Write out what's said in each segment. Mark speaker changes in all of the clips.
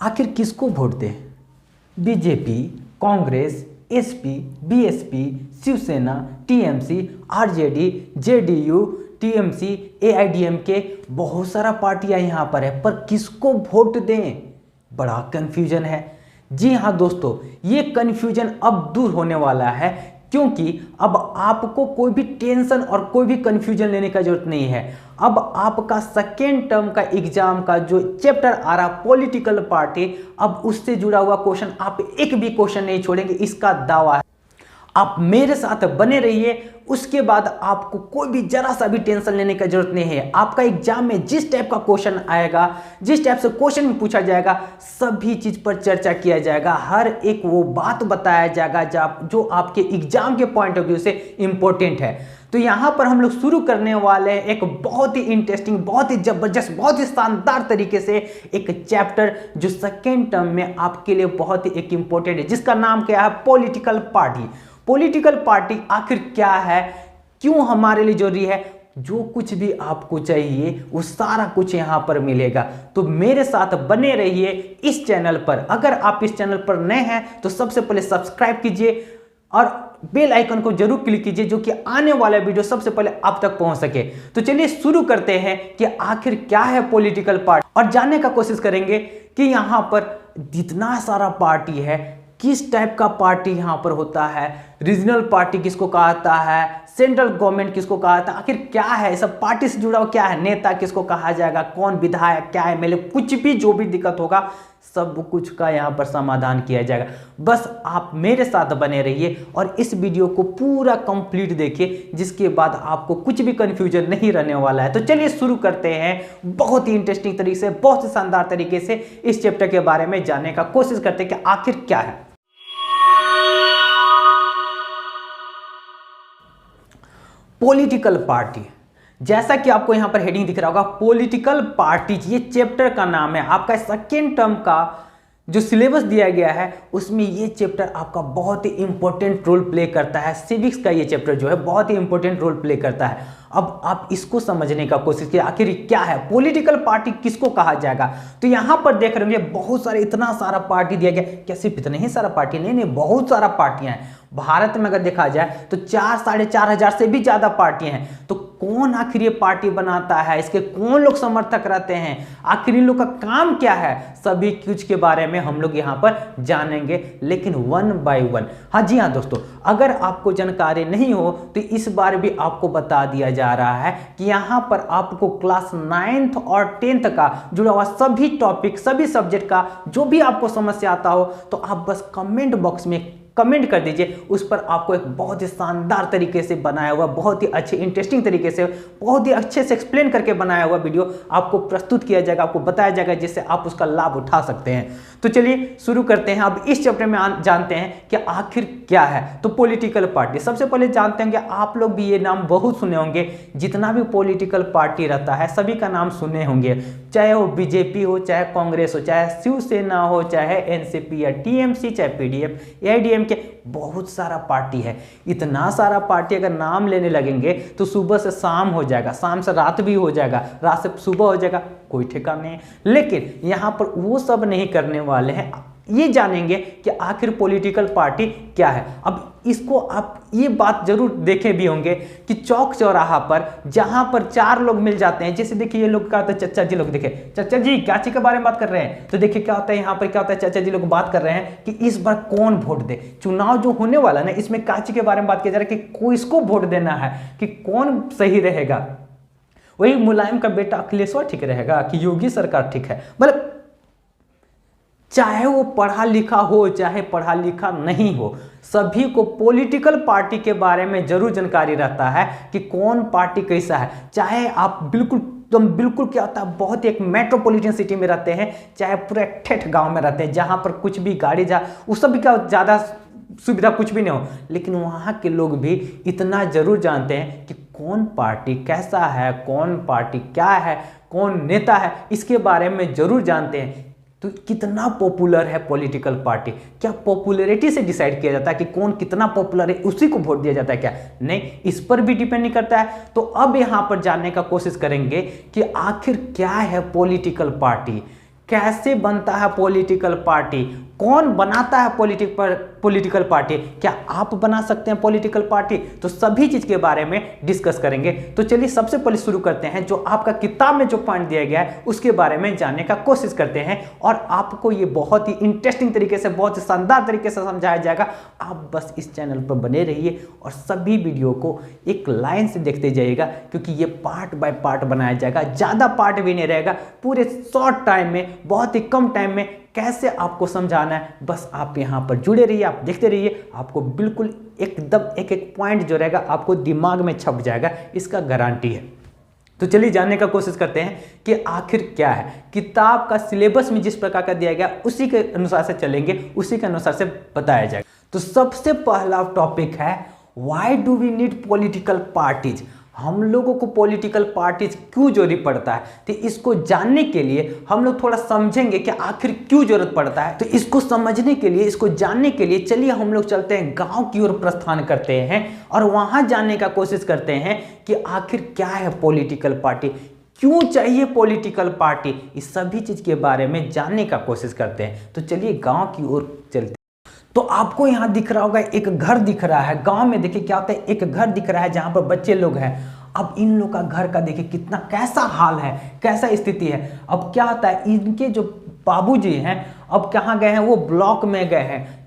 Speaker 1: आखिर किसको वोट दें? BJP, Congress, SP, BSP, Shiv Sena, TMC, RJD, JDU, TMC, AIADMK, बहुत सारा पार्टियां यहाँ पर है, पर किसको वोट दें? बड़ा कन्फ्यूजन है। जी हाँ दोस्तों, ये कन्फ्यूजन अब दूर होने वाला है, क्योंकि अब आपको कोई भी टेंशन और कोई भी कन्फ्यूजन लेने का जरूरत नहीं है। अब आपका सेकेंड टर्म का एग्जाम का जो चैप्टर आ रहा पॉलिटिकल पार्टी, अब उससे जुड़ा हुआ क्वेश्चन आप एक भी क्वेश्चन नहीं छोड़ेंगे, इसका दावा है। आप मेरे साथ बने रहिए, उसके बाद आपको कोई भी जरा सा भी टेंशन लेने की जरूरत नहीं है। आपका एग्जाम में जिस टाइप का क्वेश्चन आएगा, जिस टाइप से क्वेश्चन में पूछा जाएगा, सभी चीज पर चर्चा किया जाएगा। हर एक वो बात बताया जाएगा जो आपके एग्जाम के पॉइंट ऑफ व्यू से इंपॉर्टेंट है। तो यहां पर हम लोग शुरू करने वाले हैं एक बहुत ही इंटरेस्टिंग, बहुत ही जबरदस्त, बहुत ही शानदार तरीके से एक चैप्टर जो सेकेंड टर्म में आपके लिए बहुत ही एक इंपॉर्टेंट है, जिसका नाम क्या है? Political party. पॉलिटिकल पार्टी आखिर क्या है, क्यों हमारे लिए जरूरी है? जो कुछ भी आपको चाहिए वो सारा कुछ यहां पर मिलेगा। तो मेरे साथ बने रहिए इस चैनल पर। अगर आप इस चैनल पर नए हैं तो सबसे पहले सब्सक्राइब कीजिए और बेल आइकन को जरूर क्लिक कीजिए, जो कि आने वाला वीडियो सबसे पहले आप तक पहुंच सके। तो चलिए शुरू करते हैं कि आखिर क्या है पॉलिटिकल पार्टी, और जानने का कोशिश करेंगे कि यहां पर जितना सारा पार्टी है, किस टाइप का पार्टी यहां पर होता है, रीजनल पार्टी किसको कहा जाता है, सेंट्रल गवर्नमेंट किसको कहा जाता है, आखिर क्या है, सब पार्टी से जुड़ा हुआ क्या है, नेता किसको कहा जाएगा, कौन विधायक, क्या है एमएलए, कुछ भी जो भी दिक्कत होगा सब कुछ का यहां पर समाधान किया जाएगा। बस आप मेरे साथ बने रहिए और इस वीडियो को पूरा कंप्लीट देखिए, जिसके बाद आपको कुछ भी कंफ्यूजन नहीं रहने वाला है। तो चलिए शुरू करते हैं। बहुत ही इंटरेस्टिंग तरीके से, बहुत ही शानदार तरीके से इस चैप्टर के बारे में जानने का कोशिश करते हैं कि आखिर क्या है पॉलिटिकल पार्टी। जैसा कि आपको यहां पर हेडिंग दिख रहा होगा, पॉलिटिकल पार्टी, ये चैप्टर का नाम है। आपका सेकेंड टर्म का जो सिलेबस दिया गया है उसमें ये चैप्टर आपका बहुत ही इंपॉर्टेंट रोल प्ले करता है। सिविक्स का ये चैप्टर जो है बहुत ही इंपॉर्टेंट रोल प्ले करता है। अब आप इसको समझने का कोशिश कीजिए, आखिर क्या है पॉलिटिकल पार्टी, किसको कहा जाएगा। तो यहां पर देख रहे होंगे बहुत सारे, इतना सारा पार्टी दिया गया। क्या सिर्फ इतने ही सारा पार्टी? नहीं, बहुत सारा पार्टियां हैं। भारत में अगर देखा जाए तो 4-4.5 से भी ज्यादा पार्टियां हैं। तो कौन आखिर ये पार्टी बनाता है, इसके कौन लोग समर्थक रहते हैं, आखिर इन लोग का काम क्या है, सभी कुछ के बारे में हम लोग यहाँ पर जानेंगे, लेकिन वन बाय वन। हाँ जी हाँ दोस्तों, अगर आपको जानकारी नहीं हो तो इस बार भी आपको बता दिया जा रहा है कि यहाँ पर आपको क्लास 9th और 10th का जुड़ा हुआ सभी टॉपिक, सभी सब्जेक्ट का जो भी आपको समस्या आता हो तो आप बस कमेंट बॉक्स में कमेंट कर दीजिए। उस पर आपको एक बहुत ही शानदार तरीके से बनाया हुआ, बहुत ही अच्छे इंटरेस्टिंग तरीके से, बहुत ही अच्छे से एक्सप्लेन करके बनाया हुआ वीडियो आपको प्रस्तुत किया जाएगा, आपको बताया जाएगा, जिससे आप उसका लाभ उठा सकते हैं। तो चलिए शुरू करते हैं। अब इस चैप्टर में जानते हैं कि आखिर क्या है। तो पॉलिटिकल पार्टी, सबसे पहले जानते हैं कि आप लोग भी ये नाम बहुत सुने होंगे। जितना भी पॉलिटिकल पार्टी रहता है सभी का नाम सुने होंगे, चाहे वो बीजेपी हो, चाहे कांग्रेस हो, चाहे शिवसेना हो, चाहे एनसीपी या टीएमसी, चाहे पीडीएफ, एआईडीएम के, बहुत सारा पार्टी है। इतना सारा पार्टी अगर नाम लेने लगेंगे तो सुबह से शाम हो जाएगा, शाम से रात भी हो जाएगा, रात से सुबह हो जाएगा, कोई ठिकाना नहीं। लेकिन यहां पर वो सब नहीं करने वाले हैं। ये जानेंगे कि आखिर पॉलिटिकल पार्टी क्या है। अब इसको आप ये बात जरूर देखे भी होंगे कि चौक चौराहा पर जहां पर 4 लोग मिल जाते हैं, जैसे देखिए ये लोग क्या होता है, चचा जी लोग, देखिए चचा जी क्या चीज के बारे में बात कर रहे हैं। तो देखिए क्या होता है, यहाँ पर क्या होता है, चाचा जी लोग बात कर रहे हैं कि इस बार कौन वोट दे। चुनाव जो होने वाला है ना, इसमें क्या चीज के बारे में बात किया जा रहा है कि किसको वोट देना है, कि कौन सही रहेगा। वही मुलायम का बेटा अखिलेश्वर ठीक रहेगा कि योगी सरकार ठीक है। मतलब चाहे वो पढ़ा लिखा हो चाहे पढ़ा लिखा नहीं हो, सभी को पॉलिटिकल पार्टी के बारे में जरूर जानकारी रहता है कि कौन पार्टी कैसा है। चाहे आप बिल्कुल क्या होता है, बहुत ही एक मेट्रोपॉलिटन सिटी में रहते हैं, चाहे पूरे ठेठ गांव में रहते हैं जहां पर कुछ भी गाड़ी उस सब का ज्यादा सुविधा कुछ भी नहीं हो, लेकिन वहां के लोग भी इतना जरूर जानते हैं कि कौन पार्टी कैसा है, कौन पार्टी क्या है, कौन नेता है, इसके बारे में जरूर जानते हैं। तो कितना पॉपुलर है पॉलिटिकल पार्टी, क्या पॉपुलैरिटी से डिसाइड किया जाता है कि कौन कितना पॉपुलर है उसी को वोट दिया जाता है क्या? नहीं, इस पर भी डिपेंड नहीं करता है। तो अब यहां पर जानने का कोशिश करेंगे कि आखिर क्या है पॉलिटिकल पार्टी, कैसे बनता है पॉलिटिकल पार्टी, कौन बनाता है पॉलिटिकल पार्टी, क्या आप बना सकते हैं पॉलिटिकल पार्टी, तो सभी चीज के बारे में डिस्कस करेंगे। तो चलिए सबसे पहले शुरू करते हैं, जो आपका किताब में जो पॉइंट दिया गया है उसके बारे में जानने का कोशिश करते हैं और आपको ये बहुत ही इंटरेस्टिंग तरीके से, बहुत ही शानदार तरीके से समझाया जाएगा। आप बस इस चैनल पर बने रहिए और सभी वीडियो को एक लाइन से देखते जाइएगा, क्योंकि ये पार्ट बाय पार्ट बनाया जाएगा, ज़्यादा पार्ट भी नहीं रहेगा, पूरे शॉर्ट टाइम में, बहुत ही कम टाइम में कैसे आपको समझाना है। बस आप यहाँ पर जुड़े रहिए, आप देखते रहिए, आपको बिल्कुल एकदम एक एक पॉइंट जो रहेगा आपको दिमाग में छप जाएगा, इसका गारंटी है। तो चलिए जानने का कोशिश करते हैं कि आखिर क्या है किताब का सिलेबस में जिस प्रकार का दिया गया उसी के अनुसार से चलेंगे, उसी के अनुसार से बताया जाएगा। तो सबसे पहला टॉपिक है why do we need political parties, हम लोगों को पॉलिटिकल पार्टीज क्यों जरूरी पड़ता है। तो इसको जानने के लिए हम लोग थोड़ा समझेंगे कि आखिर क्यों जरूरत पड़ता है। तो इसको समझने के लिए, इसको जानने के लिए चलिए हम लोग चलते हैं गांव की ओर प्रस्थान करते हैं और वहां जानने का कोशिश करते हैं कि आखिर क्या है पॉलिटिकल पार्टी, क्यों चाहिए पॉलिटिकल पार्टी, इस सभी चीज के बारे में जानने का कोशिश करते हैं। तो चलिए गाँव की ओर चलते हैं। तो आपको यहाँ दिख रहा होगा एक घर दिख रहा है, गांव में देखिए क्या होता है, एक घर दिख रहा है जहाँ पर बच्चे लोग हैं। अब इन लोग का घर का देखिए कितना कैसा हाल है, कैसा स्थिति है। अब क्या होता है, इनके जो बाबूजी हैं अब कहाँ गए हैं, वो ब्लॉक में गए हैं,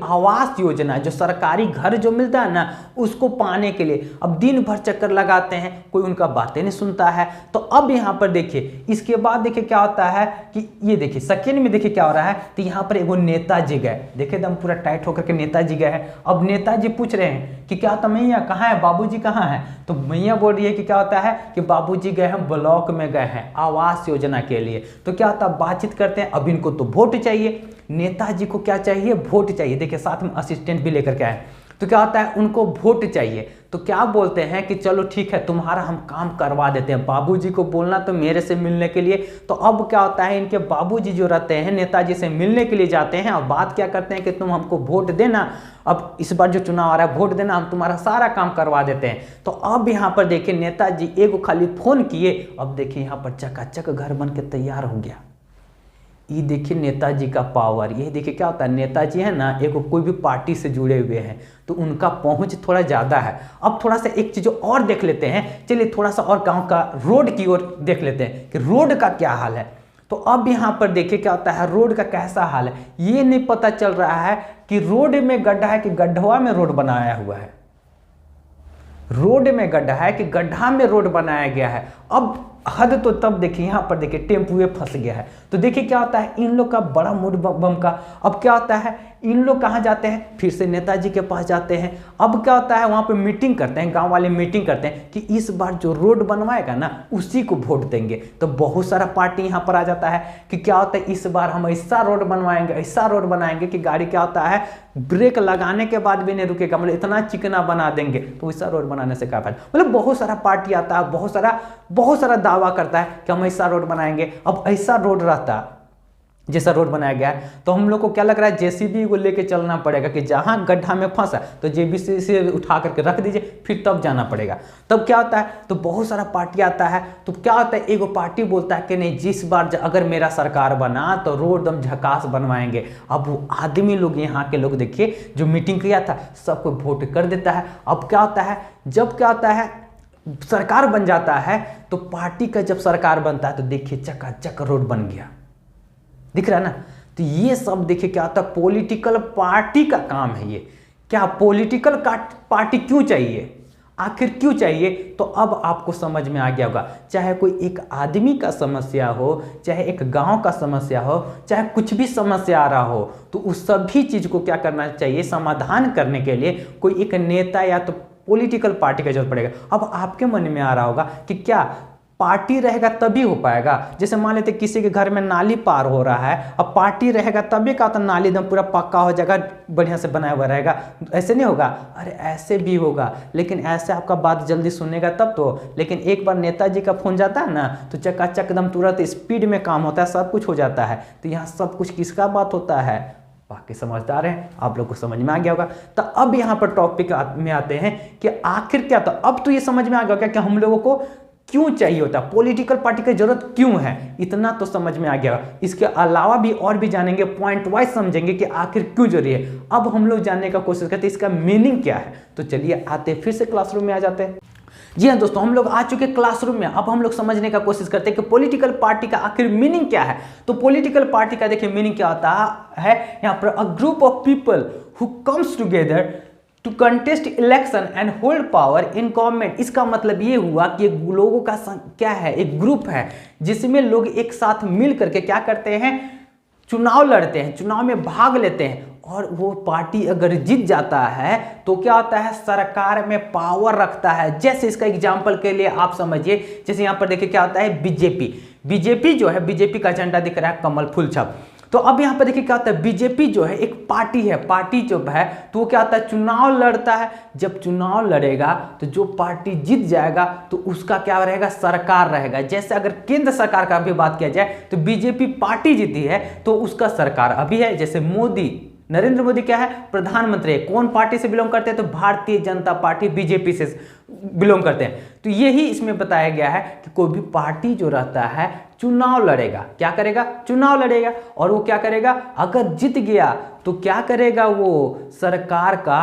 Speaker 1: आवास योजना, जो सरकारी घर जो मिलता है ना उसको पाने के लिए अब दिन भर चक्कर लगाते हैं, कोई उनका बातें नहीं सुनता है। तो अब यहाँ पर देखिए, इसके बाद देखिए क्या होता है कि ये देखिए सेकेंड में देखिए क्या हो रहा है। तो यहाँ पर एगो नेताजी गए, देखिए एकदम पूरा टाइट होकर के नेताजी गए हैं। अब नेताजी पूछ रहे हैं कि क्या होता मैया कहाँ है, बाबूजी कहाँ है। तो मैया बोल रही है कि क्या होता है कि बाबूजी गए हैं ब्लॉक में, गए हैं आवास योजना के लिए। तो क्या होता है, बातचीत करते हैं। अब इनको तो वोट चाहिए, नेताजी को क्या चाहिए, वोट चाहिए। देखिए साथ में असिस्टेंट भी लेकर के आए। तो क्या होता है, उनको वोट चाहिए। तो क्या बोलते हैं कि चलो ठीक है, तुम्हारा हम काम करवा देते हैं, बाबूजी को बोलना तो मेरे से मिलने के लिए। तो अब क्या होता है, इनके बाबूजी जो रहते हैं नेताजी से मिलने के लिए जाते हैं और बात क्या करते हैं कि तुम हमको वोट देना, अब इस बार जो चुनाव आ रहा है वोट देना, हम तुम्हारा सारा काम करवा देते हैं। तो अब यहाँ पर देखिए नेताजी एगो खाली फोन किए, अब देखिए यहाँ पर चकाचक घर बन के तैयार हो गया। ये देखिए नेताजी का पावर, ये देखिए क्या होता है, नेताजी है ना एगो कोई भी पार्टी से जुड़े हुए हैं तो उनका पहुंच थोड़ा ज़्यादा है। अब थोड़ा सा एक चीज़ और देख लेते हैं, चलिए थोड़ा सा और गांव का रोड की ओर देख लेते हैं कि रोड का क्या हाल है। तो अब यहाँ पर देखिए क्या होता है, रोड का कैसा हाल है। ये नहीं पता चल रहा है कि रोड में गड्ढा है कि गड्ढवा में रोड बनाया हुआ है, रोड में गड्ढा है कि गड्ढा में रोड बनाया गया है। अब हद तो तब देखिए यहाँ पर देखिए टेम्पुए फंस गया है। तो देखिए क्या होता है, इन लोग का बड़ा मूड बम का। अब क्या होता है, इन लोग कहाँ जाते हैं, फिर से नेताजी के पास जाते हैं। अब क्या होता है, वहाँ पे मीटिंग करते हैं, गांव वाले मीटिंग करते हैं कि इस बार जो रोड बनवाएगा ना उसी को वोट देंगे। तो बहुत सारा पार्टी यहाँ पर आ जाता है कि क्या होता है, इस बार हम ऐसा रोड बनवाएंगे, ऐसा रोड बनाएंगे कि गाड़ी क्या होता है ब्रेक लगाने के बाद भी नहीं रुकेगा, मतलब इतना चिकना बना देंगे। तो ऐसा रोड बनाने से क्या फायदा, मतलब बहुत सारा पार्टी आता है, बहुत सारा दावा करता है कि हम ऐसा रोड बनाएंगे। अब ऐसा रोड रहता जैसा रोड बनाया गया है तो हम लोग को क्या लग रहा है, जेसीबी को लेके चलना पड़ेगा कि जहां गड्ढा में फंसा तो जेसीबी से उठा करके रख दीजिए, फिर तब जाना पड़ेगा। तब क्या होता है, तो बहुत सारा पार्टी आता है। तो क्या होता है, एगो पार्टी बोलता है कि नहीं जिस बार अगर मेरा सरकार बना तो रोड एकदम झकास बनवाएंगे। अब वो आदमी लोग, यहाँ के लोग देखिए जो मीटिंग किया था सबको वोट कर देता है। अब क्या होता है, जब क्या होता है सरकार बन जाता है तो पार्टी का जब सरकार बनता है तो देखिए चकाचक रोड बन गया, दिख रहा है ना। तो ये सब देखिए क्या होता है, पॉलिटिकल पार्टी का काम है ये। क्या पॉलिटिकल पार्टी क्यों चाहिए, आखिर क्यों चाहिए, तो अब आपको समझ में आ गया होगा। चाहे कोई एक आदमी का समस्या हो, चाहे एक गांव का समस्या हो, चाहे कुछ भी समस्या आ रहा हो, तो उस सभी चीज को क्या करना चाहिए, समाधान करने के लिए कोई एक नेता या तो पॉलिटिकल पार्टी का जरूरत पड़ेगा। अब आपके मन में आ रहा होगा कि क्या पार्टी रहेगा तभी हो पाएगा। जैसे मान लेते किसी के घर में नाली पार हो रहा है, अब पार्टी रहेगा तभी का तो नाली एकदम पूरा पक्का हो जाएगा, बढ़िया से बनाया हुआ रहेगा। ऐसे नहीं होगा, अरे ऐसे भी होगा, लेकिन ऐसे आपका बात जल्दी सुनेगा तब तो। लेकिन एक बार नेताजी का फोन जाता है ना तो चकाचक एकदम तुरंत स्पीड में काम होता है, सब कुछ हो जाता है। तो यहाँ सब कुछ किसका बात होता है, बाकी समझदार हैं, आप लोग को समझ में आ गया होगा। तो अब यहाँ पर टॉपिक में आते हैं कि आखिर क्या था। अब तो ये समझ में आ गया क्या कि हम लोगों को क्यों चाहिए होता है, पॉलिटिकल पार्टी की जरूरत क्यों है, इतना तो समझ में आ गया। इसके अलावा भी और भी जानेंगे, पॉइंट वाइज समझेंगे कि आखिर क्यों जरूरी है। अब हम लोग जानने का कोशिश करते हैं इसका मीनिंग क्या है। तो चलिए आते फिर से क्लासरूम में आ जाते हैं। जी हाँ दोस्तों, हम लोग आ चुके क्लासरूम में। अब हम लोग समझने का कोशिश करते हैं कि पॉलिटिकल पार्टी का आखिर मीनिंग क्या है। तो पॉलिटिकल पार्टी का देखिए मीनिंग क्या होता है यहाँ पर, a group of people who comes together to contest election and hold power in government. इसका मतलब ये हुआ कि लोगों का क्या है, एक ग्रुप है जिसमें लोग एक साथ मिल करके क्या करते हैं, चुनाव लड़ते हैं, चुनाव में भाग लेते हैं। और वो पार्टी अगर जीत जाता है तो क्या होता है, सरकार में पावर रखता है। जैसे इसका एग्जांपल के लिए आप समझिए, जैसे यहाँ पर देखिए क्या होता है, बीजेपी जो है, बीजेपी का झंडा दिख रहा है कमल फूल छाप। तो अब यहाँ पर देखिए क्या होता है, बीजेपी जो है एक पार्टी है, पार्टी जो है तो वो क्या होता है, चुनाव लड़ता है। जब चुनाव लड़ेगा तो जो पार्टी जीत जाएगा तो उसका क्या रहेगा, सरकार रहेगा। जैसे अगर केंद्र सरकार का भी बात किया जाए तो बीजेपी पार्टी जीती है तो उसका सरकार अभी है। जैसे मोदी, नरेंद्र मोदी क्या है, प्रधानमंत्री है। कौन पार्टी से बिलोंग करते हैं, तो भारतीय जनता पार्टी बीजेपी से बिलोंग करते हैं। तो यही इसमें बताया गया है कि कोई भी पार्टी जो रहता है चुनाव लड़ेगा, क्या करेगा, चुनाव लड़ेगा। और वो क्या करेगा, अगर जीत गया तो क्या करेगा, वो सरकार का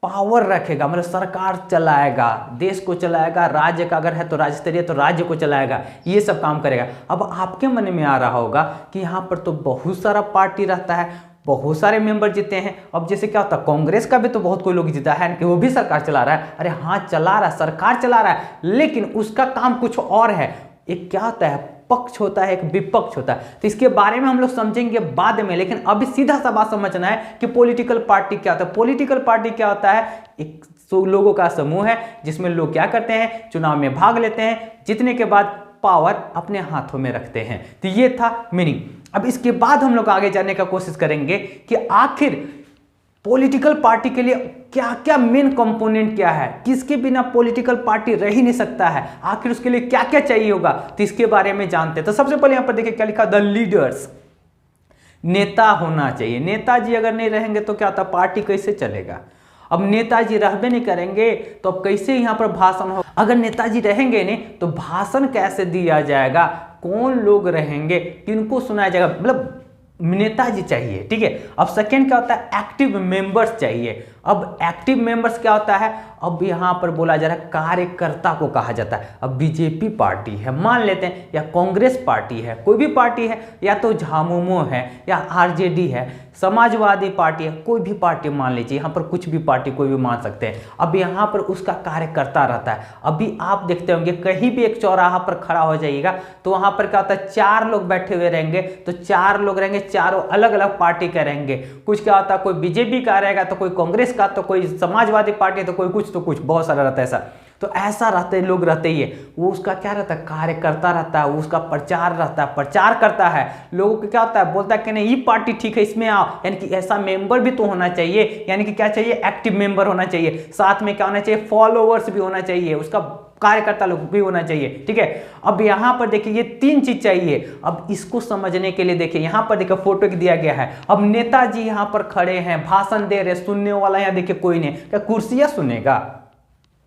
Speaker 1: पावर रखेगा, मतलब सरकार चलाएगा, देश को चलाएगा, राज्य का अगर है तो राज्य स्तरीय तो राज्य को चलाएगा, ये सब काम करेगा। अब आपके मन में आ रहा होगा कि यहाँ पर तो बहुत सारा पार्टी रहता है, बहुत सारे मेंबर जीते हैं। अब जैसे क्या होता है, कांग्रेस का भी तो बहुत कोई लोग जीता है कि वो भी सरकार चला रहा है। अरे हाँ चला रहा है, सरकार चला रहा है, लेकिन उसका काम कुछ और है। एक क्या होता है, पक्ष होता है, एक विपक्ष होता है। तो इसके बारे में हम लोग समझेंगे बाद में, लेकिन अभी सीधा सा बात समझना है कि पॉलिटिकल पार्टी क्या होता है। पॉलिटिकल पार्टी क्या होता है, एक लोगों का समूह है जिसमें लोग क्या करते हैं, चुनाव में भाग लेते हैं, जीतने के बाद पावर अपने हाथों में रखते हैं। तो ये था मीनिंग। अब इसके बाद हम लोग आगे जाने का कोशिश करेंगे कि आखिर पॉलिटिकल पार्टी के लिए क्या क्या मेन कंपोनेंट क्या है, किसके बिना पॉलिटिकल पार्टी रह ही नहीं सकता है, आखिर उसके लिए क्या क्या चाहिए होगा, तो इसके बारे में जानते हैं। तो सबसे पहले यहां पर देखिए क्या लिखा, द लीडर्स, नेता होना चाहिए। नेताजी अगर नहीं रहेंगे तो क्या होता, पार्टी कैसे चलेगा। अब नेताजी रहबे नहीं करेंगे तो अब कैसे यहाँ पर भाषण हो, अगर नेताजी रहेंगे नहीं तो भाषण कैसे दिया जाएगा, कौन लोग रहेंगे, किनको सुनाया जाएगा, मतलब नेताजी चाहिए। ठीक है। अब सेकंड क्या होता है, एक्टिव मेंबर्स चाहिए। अब एक्टिव मेंबर्स क्या होता है, अब यहां पर बोला जा रहा है कार्यकर्ता को कहा जाता है। अब बीजेपी पार्टी है मान लेते हैं, या कांग्रेस पार्टी है, कोई भी पार्टी है, या तो झामुमो है, या आरजेडी है, समाजवादी पार्टी है, कोई भी पार्टी मान लीजिए, यहाँ पर कुछ भी पार्टी कोई भी मान सकते हैं। अब यहाँ पर उसका कार्यकर्ता रहता है। अभी आप देखते होंगे कहीं भी एक चौराहा पर खड़ा हो जाइएगा तो वहां पर क्या होता है, 4 लोग बैठे हुए रहेंगे, तो 4 लोग रहेंगे, चारों अलग अलग पार्टी के रहेंगे। कुछ क्या होता है, कोई बीजेपी का रहेगा, तो कोई कांग्रेस का, तो कोई समाजवादी पार्टी, तो कोई कुछ, तो कुछ, बहुत सारा रहता है ऐसा। तो ऐसा रहते लोग रहते ही है, वो उसका क्या रहता है, कार्यकर्ता रहता है, वो उसका प्रचार रहता है, प्रचार करता है, लोगों को क्या होता है, बोलता है कि नहीं ये पार्टी ठीक है, इसमें आओ। यानी कि ऐसा मेंबर भी तो होना चाहिए, यानी कि क्या चाहिए, एक्टिव मेंबर होना चाहिए, साथ में क्या होना चाहिए, फॉलोअर्स भी होना चाहिए, उसका कार्यकर्ता लोग भी होना चाहिए। ठीक है। अब यहां पर देखिए ये 3 चीज चाहिए। अब इसको समझने के लिए देखिए यहां पर देखिए फोटो दिया गया है। अब नेताजी यहां पर खड़े हैं, भाषण दे रहे, सुनने वाला यहां देखिए कोई नहीं, क्या कुर्सियां सुनेगा,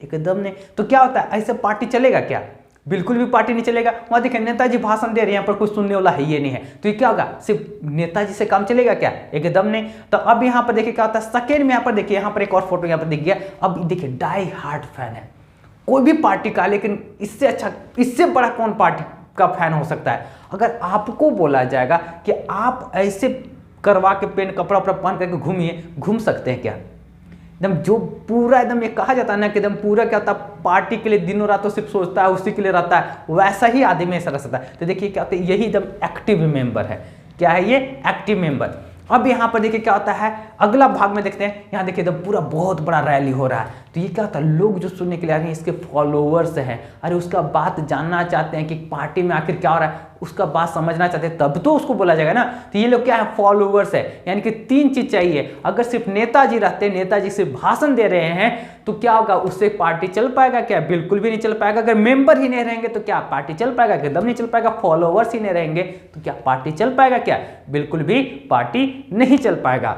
Speaker 1: एकदम नहीं। तो क्या होता है, ऐसे पार्टी चलेगा क्या, बिल्कुल भी पार्टी नहीं चलेगा। वहां देखिए नेताजी भाषण दे रहे हैं, यहाँ पर कोई सुनने वाला है ये नहीं है, तो ये क्या होगा, सिर्फ नेताजी से काम चलेगा क्या, एकदम नहीं। तो अब यहाँ पर देखिए क्या होता है, सेकेंड में यहाँ पर देखिए, यहाँ पर एक और फोटो यहाँ पर दिख गया। अब देखिए डाई हार्ड फैन है कोई भी पार्टी का, लेकिन इससे अच्छा, इससे बड़ा कौन पार्टी का फैन हो सकता है। अगर आपको बोला जाएगा कि आप ऐसे करवा के पेन कपड़ा उपड़ा पहन करके घूमिए, घूम सकते हैं क्या, एकदम जो पूरा एकदम ये कहा जाता है ना कि एकदम पूरा क्या होता है, पार्टी के लिए दिनों रातों सिर्फ सोचता है, उसी के लिए रहता है, वैसा ही आदमी ऐसा रह सकता है। तो देखिए क्या होता है, यही एकदम एक्टिव मेंबर है। क्या है ये, एक्टिव मेंबर। अब यहाँ पर देखिए क्या होता है, अगला भाग में देखते हैं, यहाँ देखिए एकदम पूरा बहुत बड़ा रैली हो रहा है। तो ये क्या होता है, लोग जो सुनने के लिए आ रहे हैं इसके फॉलोअर्स हैं, अरे उसका बात जानना चाहते हैं कि पार्टी में आखिर क्या हो रहा है, उसका बात समझना चाहते हैं, तब तो उसको बोला जाएगा ना। तो ये लोग क्या है, फॉलोअर्स है। यानी कि 3 चीज चाहिए। अगर सिर्फ नेताजी रहते, नेताजी सिर्फ भाषण दे रहे हैं, तो क्या होगा, उससे पार्टी चल पाएगा क्या, बिल्कुल भी नहीं चल पाएगा। अगर मेंबर ही नहीं रहेंगे तो क्या पार्टी चल पाएगा, एकदम नहीं चल पाएगा। फॉलोअर्स ही नहीं रहेंगे तो क्या पार्टी चल पाएगा क्या, बिल्कुल भी पार्टी नहीं चल पाएगा।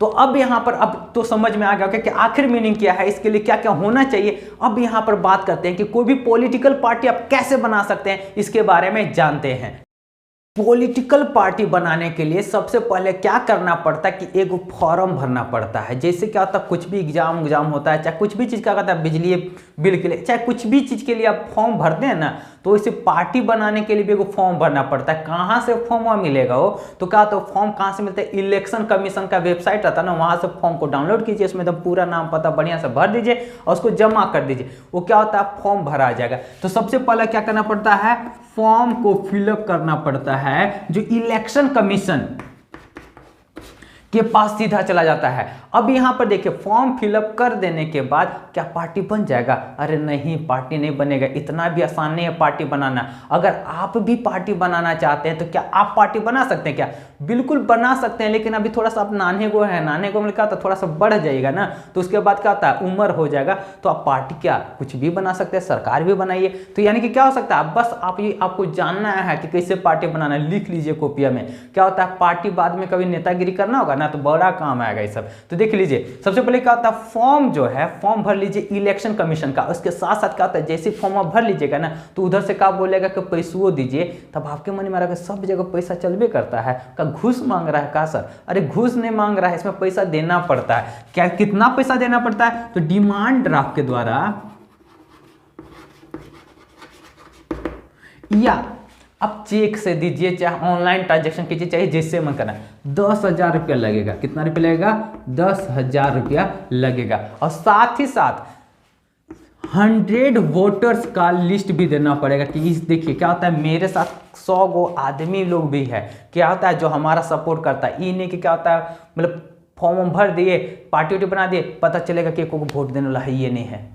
Speaker 1: तो अब यहाँ पर अब तो समझ में आ गया कि आखिर मीनिंग क्या है, इसके लिए क्या क्या होना चाहिए। अब यहाँ पर बात करते हैं कि कोई भी पॉलिटिकल पार्टी आप कैसे बना सकते हैं, इसके बारे में जानते हैं। पॉलिटिकल पार्टी बनाने के लिए सबसे पहले क्या करना पड़ता है कि एक फॉर्म भरना पड़ता है। जैसे क्या होता है, कुछ भी एग्जाम होता है, चाहे कुछ भी चीज़ का कहता है, बिजली बिल के लिए, चाहे कुछ भी चीज़ के लिए आप फॉर्म भरते हैं ना, तो इसे पार्टी बनाने के लिए भी एक फॉर्म भरना पड़ता है। कहाँ से फॉर्म मिलेगा वो, तो क्या होता है फॉर्म कहाँ से मिलता है, इलेक्शन कमीशन का वेबसाइट रहता है ना, वहाँ से फॉर्म को डाउनलोड कीजिए, उसमें एकदम पूरा नाम पता बढ़िया से भर दीजिए और उसको जमा कर दीजिए। वो क्या होता है, फॉर्म भरा जाएगा। तो सबसे पहले क्या करना पड़ता है, फॉर्म को फिलअप करना पड़ता है, जो इलेक्शन कमीशन के पास सीधा चला जाता है। अब यहां पर देखिए, फॉर्म फिलअप कर देने के बाद क्या पार्टी बन जाएगा? अरे नहीं, पार्टी नहीं बनेगा। इतना भी आसान नहीं है पार्टी बनाना। अगर आप भी पार्टी बनाना चाहते हैं तो क्या आप पार्टी बना सकते हैं क्या? बिल्कुल बना सकते हैं, लेकिन अभी थोड़ा सा आप नाने को है, नाने को क्या होता है, थोड़ा सा बढ़ जाएगा ना, तो उसके बाद क्या होता है, उम्र हो जाएगा, तो आप पार्टी क्या कुछ भी बना सकते हैं, सरकार भी बनाइए। तो यानी कि क्या हो सकता है, बस आप ये आपको जानना है कि कैसे पार्टी बनाना है, लिख लीजिए कॉपिया में। क्या होता है, पार्टी बाद में कभी नेतागिरी करना होगा ना, तो बड़ा काम आएगा ये सब। तो देख लीजिए, सबसे पहले क्या होता है, फॉर्म जो है फॉर्म भर लीजिए इलेक्शन कमीशन का। उसके साथ साथ क्या होता है, जैसे फॉर्म आप भर लीजिएगा ना, तो उधर से क्या बोलेगा कि पैसों दीजिए। तब आपके मन में आ रहा है सब जगह पैसा चलबे करता है, का घूस मांग रहा है का सर? अरे घूस नहीं मांग रहा है, इसमें पैसा देना पड़ता है। क्या कितना पैसा देना पड़ता है? तो डिमांड ड्राफ्ट के द्वारा या आप चेक से दीजिए, चाहे ऑनलाइन ट्रांजेक्शन कीजिए, चाहे जिससे मन करना, 10,000 रुपया लगेगा। कितना रुपया लगेगा? 10,000 रुपया लगेगा। और साथ ही साथ 100 वोटर्स का लिस्ट भी देना पड़ेगा कि इस देखिए क्या होता है, मेरे साथ 100 गो आदमी लोग भी है, क्या होता है जो हमारा सपोर्ट करता है। ये नहीं कि क्या होता है, मतलब फॉर्म भर दिए, पार्टी बना दिए, पता चलेगा कि एको को वोट देने वाला है, ये नहीं है।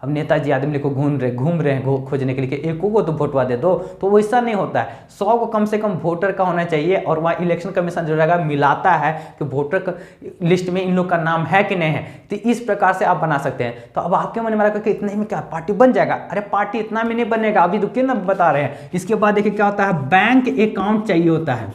Speaker 1: अब नेताजी आदमी को घूम रहे हैं खोजने के लिए कि एको को तो वोटवा दे दो, तो वैसा नहीं होता है। 100 को कम से कम वोटर का होना चाहिए। और वहाँ इलेक्शन कमीशन जो रहेगा मिलाता है कि वोटर लिस्ट में इन लोग का नाम है कि नहीं है। तो इस प्रकार से आप बना सकते हैं। तो अब आपके मन में आ रहा है कि इतने में क्या पार्टी बन जाएगा? अरे पार्टी इतना में नहीं बनेगा, अभी तो क्या बता रहे हैं। इसके बाद देखिए क्या होता है, बैंक अकाउंट चाहिए होता है,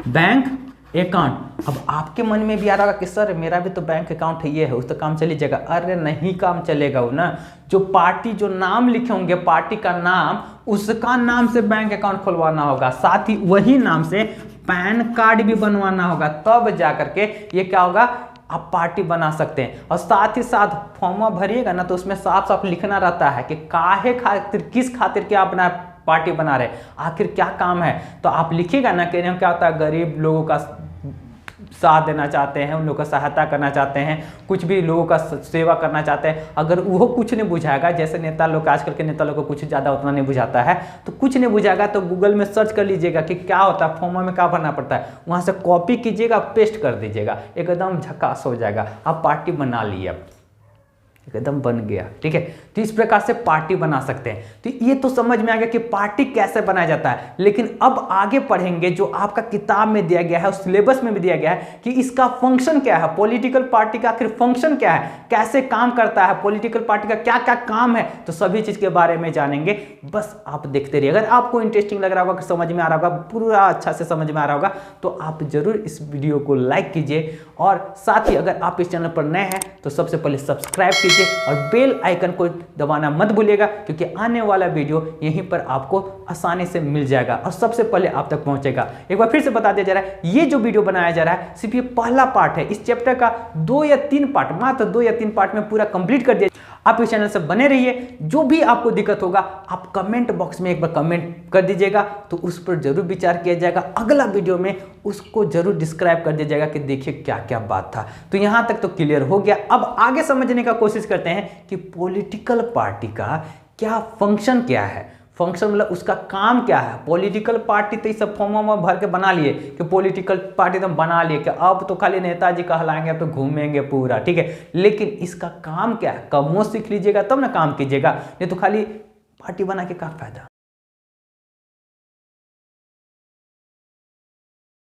Speaker 1: बैंक अकाउंट। अब आपके मन में भी आ रहा होगा कि सर मेरा भी तो बैंक अकाउंट है, ये है, उस तो काम चली जाएगा। अरे नहीं काम चलेगा वो ना, जो पार्टी जो नाम लिखे होंगे पार्टी का नाम, उसका नाम से बैंक अकाउंट खुलवाना होगा, साथ ही वही नाम से पैन कार्ड भी बनवाना होगा, तब जा करके ये क्या होगा, आप पार्टी बना सकते हैं। और साथ ही साथ फॉर्म भरिएगा ना, तो उसमें साफ साफ लिखना रहता है कि काहे खातिर, किस खातिर क्या अपना पार्टी बना रहे, आखिर क्या काम है। तो आप लिखिएगा ना कि क्या होता है, गरीब लोगों का साथ देना चाहते हैं, उन लोगों का सहायता करना चाहते हैं, कुछ भी लोगों का सेवा करना चाहते हैं। अगर वो कुछ नहीं बुझाएगा, जैसे नेता लोग, आजकल के नेता लोग को कुछ ज़्यादा उतना नहीं बुझाता है, तो कुछ नहीं बुझाएगा तो गूगल में सर्च कर लीजिएगा कि क्या होता है, फॉर्म में क्या भरना पड़ता है, वहाँ से कॉपी कीजिएगा, पेस्ट कर दीजिएगा, एकदम झकास हो जाएगा। आप पार्टी बना लिए, अब एकदम बन गया। ठीक है, तो इस प्रकार से पार्टी बना सकते हैं। तो ये तो समझ में आ गया कि पार्टी कैसे बनाया जाता है। लेकिन अब आगे पढ़ेंगे, जो आपका किताब में दिया गया है, उस सिलेबस में भी दिया गया है कि इसका फंक्शन क्या है, पॉलिटिकल पार्टी का आखिर फंक्शन क्या है, कैसे काम करता है, पॉलिटिकल पार्टी का क्या क्या काम है। तो सभी चीज के बारे में जानेंगे, बस आप देखते रहिए। अगर आपको इंटरेस्टिंग लग रहा होगा, समझ में आ रहा होगा, पूरा अच्छा से समझ में आ रहा होगा, तो आप जरूर इस वीडियो को लाइक कीजिए। और साथ ही अगर आप इस चैनल पर नए हैं तो सबसे पहले सब्सक्राइब कीजिए और बेल आइकन को दबाना मत भूलिएगा, क्योंकि आने वाला वीडियो यहीं पर आपको आसानी से मिल जाएगा और सबसे पहले आप तक पहुंचेगा। एक बार फिर से बता दिया जा रहा है, ये जो वीडियो बनाया जा रहा है सिर्फ ये पहला पार्ट है। इस चैप्टर का 2 या 3 पार्ट, मात्र 2 या 3 पार्ट में पूरा कंप्लीट कर दिया। आप इस चैनल से बने रहिए। जो भी आपको दिक्कत होगा आप कमेंट बॉक्स में एक बार कमेंट कर दीजिएगा, तो उस पर जरूर विचार किया जाएगा। अगला वीडियो में उसको जरूर डिस्क्राइब कर दिया जाएगा कि देखिए क्या क्या बात था। तो यहां तक तो क्लियर हो गया। अब आगे समझने का कोशिश करते हैं कि पॉलिटिकल पार्टी का क्या फंक्शन क्या है। फंक्शन मतलब उसका काम क्या है। पॉलिटिकल पार्टी तो सब फॉर्म भर के बना लिए कि पॉलिटिकल पार्टी तो बना लिए कि अब तो खाली नेताजी कहलाएंगे, अब तो घूमेंगे पूरा। ठीक है, लेकिन इसका काम क्या है, कमों सीख लीजिएगा तब ना काम कीजिएगा, नहीं तो खाली पार्टी बना के क्या फायदा।